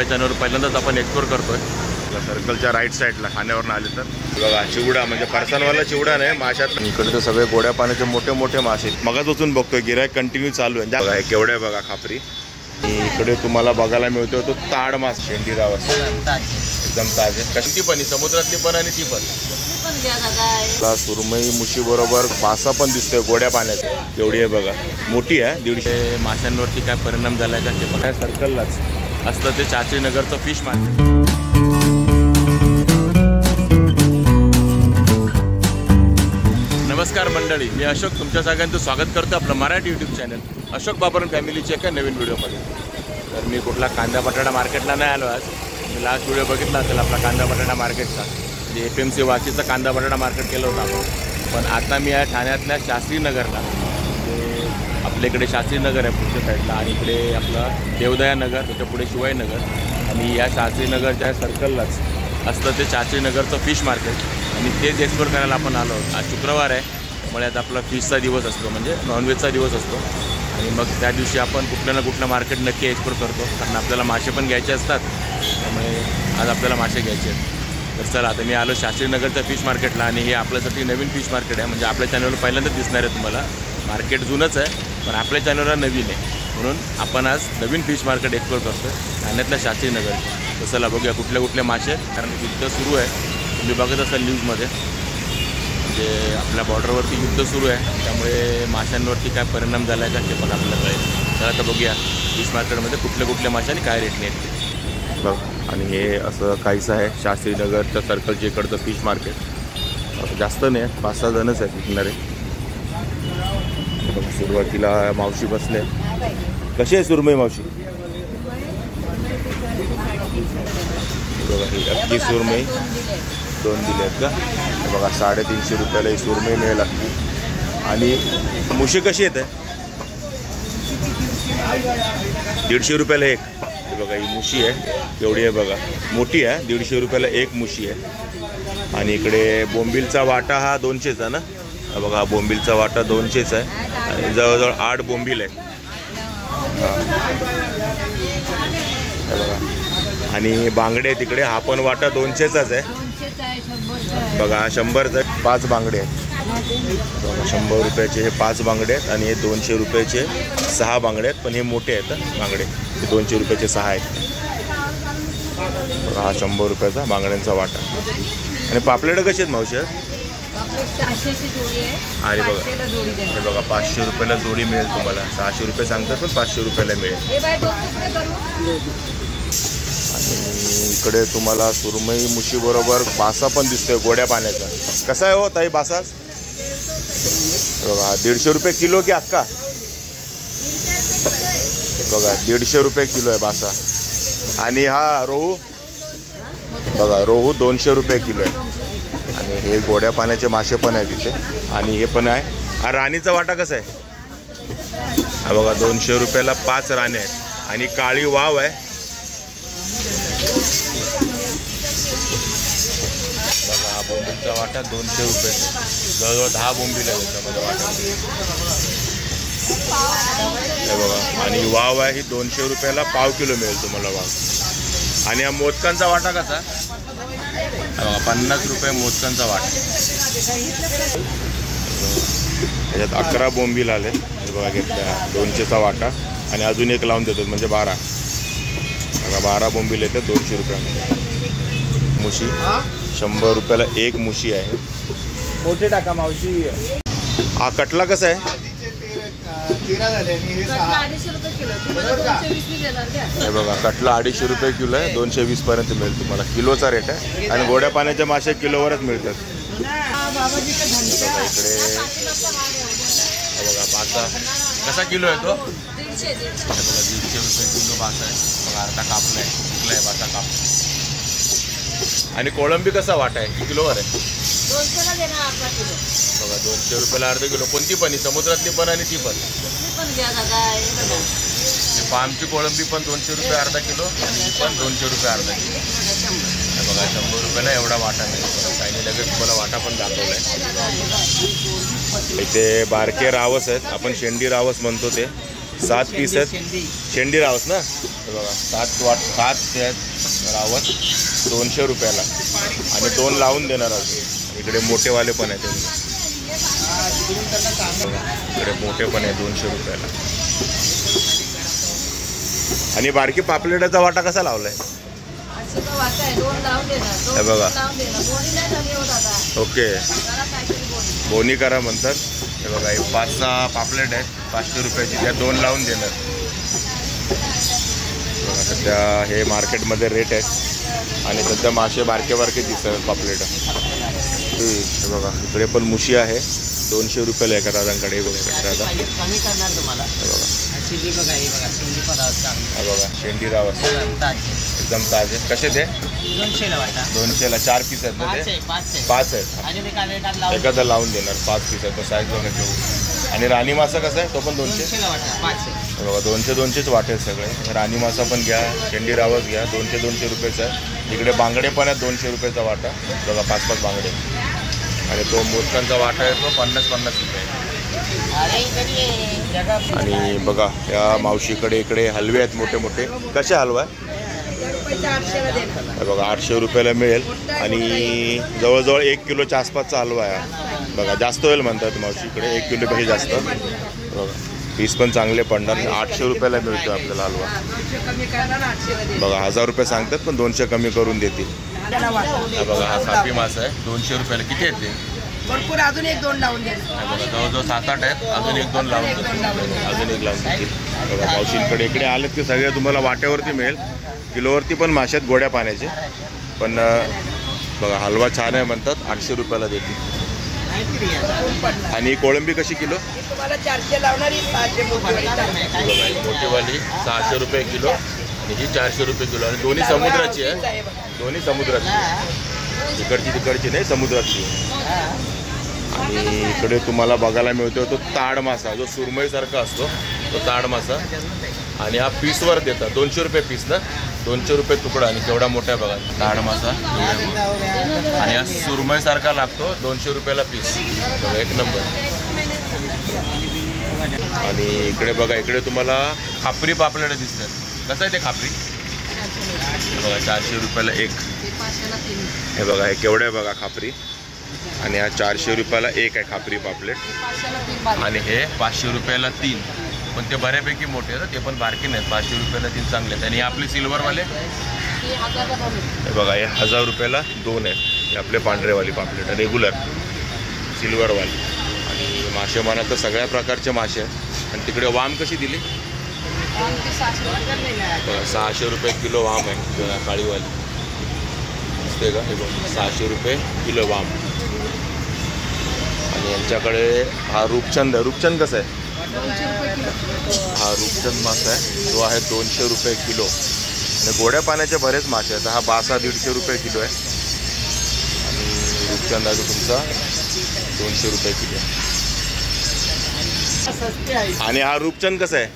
आपल्या चॅनलवर पहिल्यांदाच आपण एक्सप्लोर करतोय सर्कलच्या राईट साईडला खाण्यावरून आले तर बघा चिवडा म्हणजे फरसाणवाला चिवडा नाही माशात इकडे तर सगळे गोड्या पाण्याचे मोठे मोठे मासे मगाच उचून बघतोय गिरायक कंटिन्यू चालू आहे बघा हे केवढे बघा खापरी इकडे तुम्हाला बघायला मिळतोय तो ताड मास शेंडी रावस एकदम ताजे कशी पण समुद्रातली पण आणि ती पण सुरमई मुशी बरोबर मासा पण दिसतोय गोड्या पाण्यात केवढी आहे बघा मोठी आहे 150 माशांवरती काय परिणाम झालाय का ते बघा सर्कललाच असतं ते चाचीनगरचं फिश मार्केट। नमस्कार मंडळी, मी अशोक तुमच्या सगळ्यांचं स्वागत करतो आपलं मराठी यूट्यूब चॅनल अशोक बाबरन फॅमिलीच्या एका नवीन व्हिडिओमध्ये। तर मी कुठला कांदा बटाटा मार्केटला नाही आलो आज, मी लास्ट व्हिडिओ बघितला असेल आपला कांदा बटाटा मार्केटचा, म्हणजे FMC वाशीचं कांदा बटाटा मार्केट केलं होतं आपण। पण आता मी आहे ठाण्यातल्या शास्त्रीनगरला, म्हणजे आपल्या इकडे शास्त्रीनगर आहे पुढच्या साईडला आणि इकडे आपलं देवदयानगर, त्याच्या पुढे शिवाईनगर आणि या शास्त्रीनगरच्या सर्कललाच असतं ते शास्त्रीनगरचं फिश मार्केट आणि तेच एक्सप्लोर करायला आपण आलो आहोत। आज शुक्रवार आहे, त्यामुळे आज आपला फिशचा दिवस असतो, म्हणजे नॉनव्हेजचा दिवस असतो आणि मग त्या दिवशी आपण कुठलं ना कुठलं मार्केट नक्की एक्सप्लोर करतो, कारण आपल्याला मासे पण घ्यायचे असतात, त्यामुळे आज आपल्याला मासे घ्यायचे आहेत। तर चला आता मी आलो शास्त्रीनगरच्या फिश मार्केटला आणि हे आपल्यासाठी नवीन फिश मार्केट आहे, म्हणजे आपल्या चॅनलवर पहिल्यांदाच दिसणार आहे तुम्हाला। मार्केट जुनंच आहे पण आपल्या चॅनलवर नवीन आहे, म्हणून आपण आज नवीन फिश मार्केट एक्सप्लोर करतो ठाण्यातल्या शास्त्रीनगर। तर चला बघूया कुठल्या कुठले मासे आहेत, कारण युद्ध सुरू आहे, तुम्ही बघत असाल न्यूजमध्ये, म्हणजे आपल्या बॉर्डरवरती युद्ध सुरू आहे, त्यामुळे माशांवरती काय परिणाम झाला आहे का ते पण आपल्याला कळेल। तर आता बघूया फिश मार्केटमध्ये कुठले कुठले मासे आणि काय रेटने आहेत बघ। आणि हे असं काहीच आहे शास्त्रीनगरच्या सर्कलच्या इकडचं फिश मार्केट, जास्त नाही आहे, 5-6 जणच आहेत विकणारे। बघा सुरुवातीला मावशी बसले, कशी आहे सुरमई मावशी? बघा ही अख्खी सुरमई 2 दिले आहेत का, बघा 350 रुपयाला ही सुरमई मिळेल लागते। आणि मुशी कशी येते? 150 रुपयाला एक। बघा ही मुशी आहे, एवढी आहे बघा, मोठी आहे, 150 रुपयाला एक मुशी आहे। आणि इकडे बोंबिलचा वाटा हा 200चा ना, बघा बोंबिलचा वाटा 200चा आहे आणि जवळजवळ 8 बोंबील आहे बघा। आणि बांगडे तिकडे हा पण वाटा 200चाच आहे बघा, 100चा 5 बांगडे आहेत बघा, 100 रुपयाचे हे 5 बांगडे आहेत आणि हे 200 रुपयाचे 6 बांगडे आहेत, पण हे मोठे आहेत बांगडे, हे 200 रुपयाचे 6 आहेत बघा। हा 100 रुपयाचा बांगड्यांचा वाटा। आणि पापलेटं कशी आहेत मावशी? अरे बघा हे बघा 500 रुपयाला जोडी मिळेल तुम्हाला, 600 रुपये सांगतात पण 500 रुपयाला मिळेल। आणि इकडे तुम्हाला सुरमई मुशी बरोबर बासा पण दिसतोय गोड्या पाण्याचा। कसा आहे हो ताई बासा? बघा 150 रुपये किलो की अक्का? बघा 150 रुपये किलो आहे बासा। आणि हा रोहू बघा, रोहू 200 रुपये किलो आहे। आणि हे गोड्या पाण्याचे मासे पण आहेत तिथे, आणि हे पण आहे। हा राणीचा वाटा कसा आहे? हा बघा 200 रुपयाला 5 राणे आहेत आणि काळी वाव आहे बघा। हा बोंबीलचा वाटा 200 रुपये, जवळजवळ 10 बोंबील आहे त्याच्यामध्ये वाट्यामध्ये हे बघा। आणि वाव आहे ही 200 रुपयाला पाव किलो मिळेल तुम्हाला वाव। आणि हा मोदकांचा वाटा कसा? बघा 50 रुपये मोदकांचा वाटा। त्याच्यात 11 बोंबील आले हे बघा, घेतल्या 200चा वाटा आणि अजून एक लावून देतात म्हणजे 12 बघा, 12 बोंबील येतात 200 रुपयामध्ये। मुशी 100 रुपयाला एक मुशी आहे, मोठे टाका मावशी। हा कटला कसा आहे? हे बघा कटला 250 रुपये किलो आहे, 220 पर्यंत मिळेल तुम्हाला, किलोचा रेट आहे। आणि गोड्या पाण्याचे मासे किलोवरच मिळतात बघा। इकडे बघा बासा कसा किलो आहे तो? बघा 150 रुपये किलो बासा आहे बघा, अर्धा कापला आहे, कुठला आहे बासा कापला। आणि कोळंबी कसा वाटा आहे, किलोवर आहे? 200ला देणार अर्धा किलो बघा 200 रुपयाला अर्धा किलो। कोणती पण? समुद्रातली पण आणि ती पण फार्मची कोळंबी पण 200 रुपये अर्धा किलो आणि ही पण 200 रुपये अर्धा किलो बघा। 100 रुपयाला एवढा वाटा मिळतो। काही लगेच तुम्हाला वाटा पण दाखवला आहे। इथे बारके रावस आहेत, आपण शेंडी रावस म्हणतो ते 7 पीस आहेत. शेंडी रावस ना, हे बघा 7 रावस 200 रुपयाला आणि 2 लावून देणार अजून. इकडे मोठेवाले पण आहेत, इकडे मोठे पण आहे 200 रुपयाला. आणि बारकी पापलेटाचा वाटा कसा लावलाय हे बघा. ओके, बोनी करा म्हणतात. हे बघा, हे 5-6 पापलेट आहेत 500 रुपयाची, त्या 2 लावून देणार. बघा सध्या हे मार्केटमध्ये रेट आहेत आणि सध्या मासे बारके दिसतात पापलेट. हे बघा इकडे पण मुशी आहे 200 रुपयाला एका दादांकडे. हे बघा दादा, कमी करणार तुम्हाला. हे बघा बघा शेंडी रावस एकदम ताजे. कसे ते 200ला वाटा. 200ला 4 पीस आहेत ना ते. 5 आहेत, एखादा लावून देणार. 5 पीस आहेत, साईज बघा घेऊ. आणि राणी मासा कसा आहे तो पण 200 वाटा. बघा 200-200च वाटे आहेत सगळे. राणी मासा पण घ्या, शेंडी रावस घ्या, 200-200 रुपयाचा आहे. इकडे बांगडे पण आहेत 200 रुपयाचा वाटा. बघा 5-5 बांगडे. आणि तो मोदकांचा वाटा आहे तो 50-50 रुपये. आणि बघा या मावशीकडे इकडे हलवे आहेत मोठे मोठे. कसे हलवा आहे बघा 800 रुपयाला मिळेल. आणि जवळजवळ 1 किलोच्या आसपासचा हलवा आहे. बघा जास्त होईल म्हणतात मावशीकडे, 1 किलोपेक्षा जास्त. बघा पीस पण चांगले पडणार. 800 रुपयाला मिळतो आपल्याला हलवा. बघा 1000 रुपये सांगतात पण 200 कमी करून देतील. बघा हा खापी मासा आहे 200 रुपयाला. किती आहेत ते भरपूर, अजून 1-2 लावून द्या. बघा जवळजवळ 7-8 आहेत, अजून 1-2 लावून अजून 1 लावून देतील. बघा मावशींकडे इकडे आलेत की सगळे तुम्हाला वाट्यावरती मिळेल. किलोवरती पण मासे आहेत गोड्या पाण्याचे. पण बघा हलवा छान आहे म्हणतात, 800 रुपयाला देतील. आणि कोळंबी कशी किलो तुम्हाला 400 लावणार. 600 मोठीवाली 600 रुपये किलो आणि ही 400 रुपये किलो. आणि दोन्ही समुद्राची आहे, दोन्ही समुद्राची. इकडची तिकडची नाही, समुद्राची. आणि इकडे तुम्हाला बघायला मिळतो तो ताड मासा, जो सुरमईसारखा असतो तो ताड मासा. आणि हा पीसवर देतात 200 रुपये पीस ना, 200 रुपये तुकडा. आणि केवढा मोठा आहे बघा ताड मासा. आणि हा सुरमईसारखा लागतो 200 रुपयाला पीस. बघा 1 नंबर. आणि इकडे बघा इकडे तुम्हाला खापरी पापलेट दिसतात. कसं आहे ते खापरी बघा 400 रुपयाला 1. हे बघा हे केवढं आहे बघा खापरी. आणि हा 400 रुपयाला 1 आहे खापरी पापलेट. आणि हे 500 रुपयाला 3. पण ते बऱ्यापैकी मोठे आहेत, ते पण बारके नाहीत. 500 रुपयाला 3 चांगले आहेत. आणि आपले सिल्वरवाले हे बघा हे 1000 रुपयाला 2 आहेत. हे आपले पांढरेवाली पापलेट रेग्युलर सिल्वरवाली. आणि मासे म्हणा तर सगळ्या प्रकारचे मासे आहेत. आणि तिकडे वाम कशी दिली बघा 600 रुपये किलो वाम आहे काळीवाली असते का. हे बघा 600 रुपये किलो वाम. आणि यांच्याकडे हा रूपचंद आहे. रूपचंद कसं आहे हा रूपचंद मासा आहे, तो आहे 200 रुपये किलो. आणि गोड्या पाण्याचे बरेच मासे आहेत. हा बासा 150 रुपये किलो आहे. आणि रूपचंद आहे तो तुमचा 200 रुपये किलो. आणि हा रूपचंद कसा आहे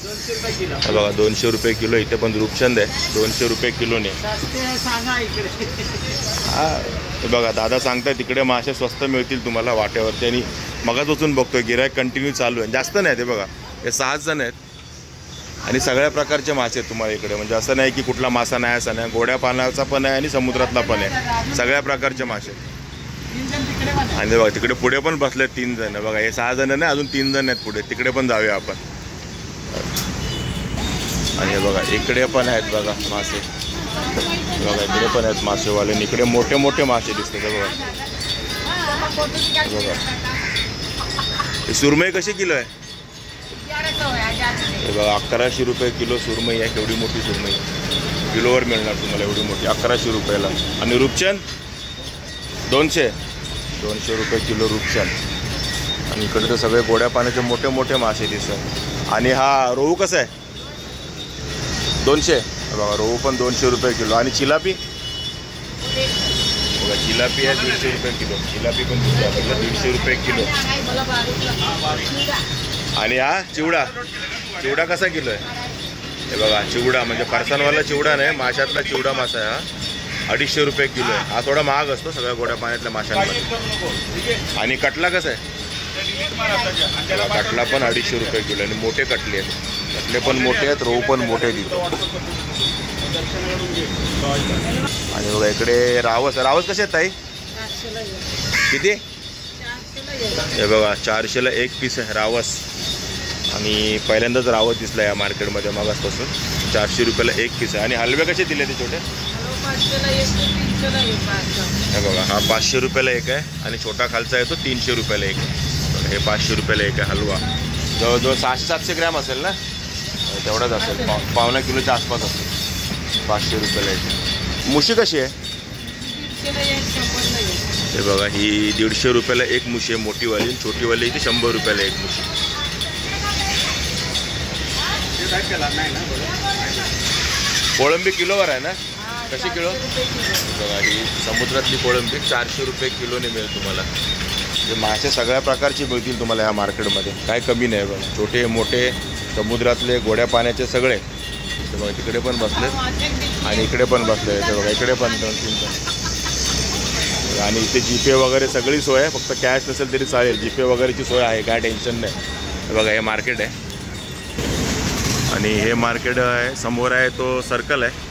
200 रुपये किलो. बघा 200 रुपये किलो. इथे पण रूपचंद आहे 200 रुपये किलोने. हा हे बघा दादा सांगताय तिकडे मासे स्वस्त मिळतील तुम्हाला वाट्यावरती. आणि मगाच वाचून बघतोय गिऱ्हाईक कंटिन्यू चालू आहे. जास्त नाही ते बघा हे 6 जण आहेत. आणि सगळ्या प्रकारचे मासे आहेत तुम्हाला इकडे. म्हणजे असं नाही की कुठला मासा नाही असा नाही. गोड्या पाण्याचा पण आहे आणि समुद्रातला पण आहे. सगळ्या प्रकारचे मासे. आणि बघा तिकडे पुढे पण बसले 3 जण. बघा हे 6 जण नाही, अजून 3 जण आहेत पुढे. तिकडे पण जाऊया आपण. आणि बघा इकडे पण आहेत बघा मासे. बघा इकडे पण आहेत मासेवाले. आणि इकडे मोठे मोठे मासे दिसतात बघा. बघा हे सुरमई कशी किलो आहे हे बघा 1100 रुपये किलो सुरमई आहे. केवढी मोठी सुरमई किलोवर मिळणार तुम्हाला एवढी मोठी 1100 रुपयाला. आणि रूपचंद 200 रुपये किलो रूपचंद. आणि इकडे तर सगळे गोड्या पाण्याचे मोठे मोठे मासे दिसतात. आणि हा रोहू कसा आहे 200 बघा रोहू पण 200 रुपये किलो. आणि चिलापी बघा चिलापी आहे 150 रुपये किलो. चिलापी पण 150 रुपये किलो. आणि हा चिवडा कसा किलो आहे हे बघा. चिवडा म्हणजे फरसाणवाला चिवडा नाही, माशातला चिवडा मासा आहे हा 250 रुपये किलो आहे. हा थोडा महाग असतो सगळ्या गोड्या पाण्यातल्या माशांमध्ये. आणि कटला कसा आहे कटला पण 250 रुपये किलो आणि मोठे कटले आहेत. कटले पण मोठे आहेत, रोहू पण मोठे आहेत इथे. आणि बघा इकडे रावस कसे आहेत ताई? किती? हे बघा 400ला एक पीस आहे रावस. आणि पहिल्यांदाच रावस दिसला या मार्केटमध्ये मागासपासून. 400 रुपयाला एक पीस आहे. आणि हलवे कसे दिले ते छोटे? हे बघा हा 500 रुपयाला एक आहे आणि छोटा खालचा आहे तो 300 रुपयाला एक आहे. हे 500 रुपयाला एक आहे हलवा. जवळजवळ 600-700 ग्रॅम असेल ना, तेवढाच असेल. पावणा किलोच्या आसपास असेल. 500 रुपयाला एक. मुशी कशी आहे? हे बघा ही 150 रुपयाला एक मुशी आहे मोठीवाली. छोटीवाली इथे 100 रुपयाला एक मुशी. कोळंबी किलोवर आहे ना? कशी किलो? बघा ही समुद्रातली कोळंबी 400 रुपये किलोने मिळेल तुम्हाला. जे मासे सगळ्या प्रकारचे मिळतील तुम्हाला ह्या मार्केटमध्ये, काय कमी नाही बघा. छोटे मोठे समुद्रातले गोड्या पाण्याचे सगळे. ते बघा तिकडे पण बसले आणि इकडे पण बसले. ते बघा इकडे पण 2-3 जण. आणि इथे जीपे वगैरे सगळी सोय आहे. फक्त कॅश नसेल तरी चालेल, जीपे वगैरेची सोय आहे, काय टेन्शन नाही. हे बघा हे मार्केट आहे आणि हे मार्केट आहे समोर आहे तो सर्कल आहे.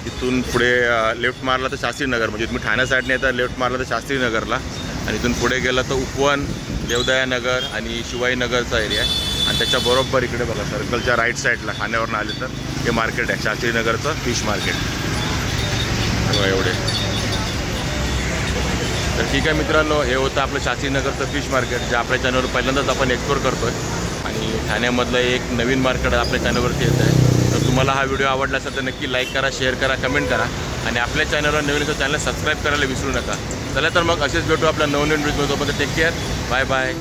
इथून पुढे लेफ्ट मारला तर शास्त्रीनगर, म्हणजे तुम्ही ठाण्या साईडने येता लेफ्ट मारला तर शास्त्रीनगरला. आणि इथून पुढे गेला तर उपवन, देवदयानगर आणि शिवाईनगरचा एरिया आहे. आणि त्याच्या बरोबर इकडे बघा सर्कलच्या राईट साईडला ठाण्यावरून आले तर हे मार्केट आहे शास्त्रीनगरचं फिश मार्केट. बघा एवढे. तर ठीक आहे मित्रांनो, हे होतं आपलं शास्त्रीनगरचं फिश मार्केट, जे आपल्या चॅनलवर पहिल्यांदाच आपण एक्सप्लोर करतो आहे. आणि ठाण्यामधलं एक नवीन मार्केट आपल्या चॅनलवरती येत आहे. तर तुम्हाला हा व्हिडिओ आवडला असेल तर नक्की लाईक करा, शेअर करा, कमेंट करा. आणि आपल्या चॅनलवर नवीन तर चॅनल सबस्क्राईब करायला विसरू नका. चला तर मग असेच भेटू आपल्या नवनवीन व्हिडिओमध्ये. Take care, bye bye.